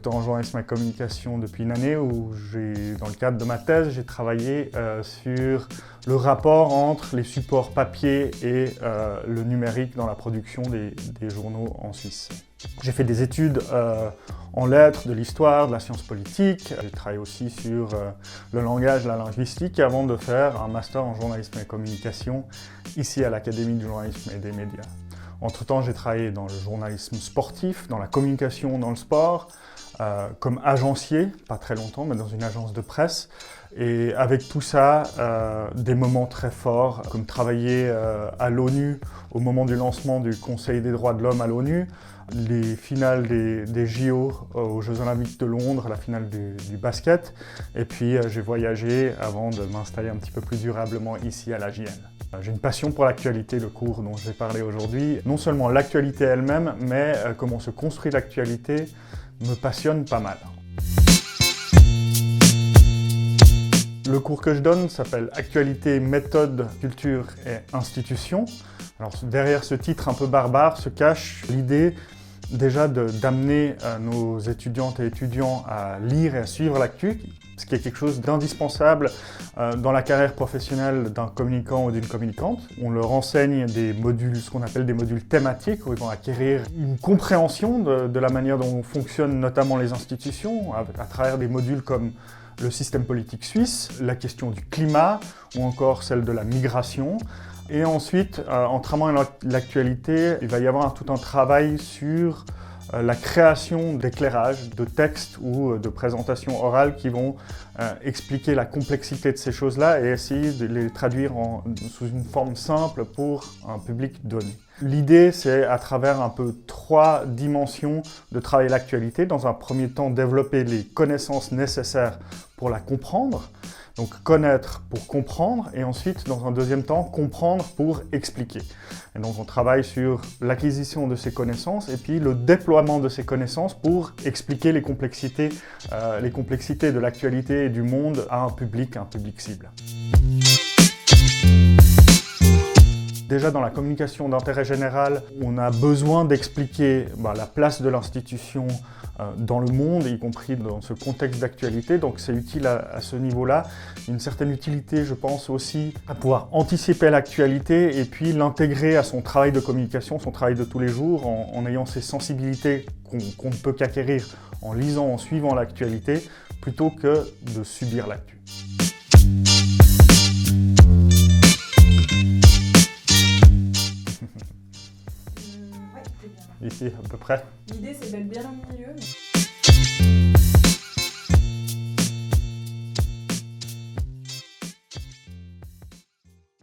docteur en journalisme et communication depuis une année où dans le cadre de ma thèse, j'ai travaillé sur le rapport entre les supports papier et le numérique dans la production des journaux en Suisse. J'ai fait des études en lettres, de l'histoire, de la science politique. J'ai travaillé aussi sur le langage, la linguistique, avant de faire un master en journalisme et communication ici à l'Académie du journalisme et des médias. Entre-temps, j'ai travaillé dans le journalisme sportif, dans la communication dans le sport, comme agencier, pas très longtemps, mais dans une agence de presse. Et avec tout ça, des moments très forts, comme travailler à l'ONU au moment du lancement du Conseil des droits de l'homme à l'ONU, les finales des JO aux Jeux Olympiques de Londres, la finale du basket. Et puis j'ai voyagé avant de m'installer un petit peu plus durablement ici à l'AJN. J'ai une passion pour l'actualité, le cours dont je vais parler aujourd'hui. Non seulement l'actualité elle-même, mais comment se construit l'actualité me passionne pas mal. Le cours que je donne s'appelle « Actualité, méthode, culture et institutions ». Alors derrière ce titre un peu barbare se cache l'idée déjà d'amener nos étudiantes et étudiants à lire et à suivre l'actu, ce qui est quelque chose d'indispensable dans la carrière professionnelle d'un communicant ou d'une communicante. On leur enseigne des modules, ce qu'on appelle des modules thématiques, où ils vont acquérir une compréhension de la manière dont fonctionnent notamment les institutions, à travers des modules comme le système politique suisse, la question du climat ou encore celle de la migration. Et ensuite, en travaillant l'actualité, il va y avoir tout un travail sur la création d'éclairages, de textes ou de présentations orales qui vont expliquer la complexité de ces choses-là et essayer de les traduire sous une forme simple pour un public donné. L'idée, c'est à travers un peu 3 dimensions de travailler l'actualité. Dans un premier temps, développer les connaissances nécessaires pour la comprendre. Donc connaître pour comprendre et ensuite, dans un deuxième temps, comprendre pour expliquer. Et donc on travaille sur l'acquisition de ces connaissances et puis le déploiement de ces connaissances pour expliquer les complexités de l'actualité et du monde à un public cible. Déjà dans la communication d'intérêt général, on a besoin d'expliquer la place de l'institution dans le monde, y compris dans ce contexte d'actualité. Donc c'est utile à ce niveau-là. Une certaine utilité, je pense aussi, à pouvoir anticiper l'actualité et puis l'intégrer à son travail de communication, son travail de tous les jours, en ayant ces sensibilités qu'on ne peut qu'acquérir en lisant, en suivant l'actualité, plutôt que de subir l'actu. Ici, à peu près. L'idée, c'est d'être bien au milieu.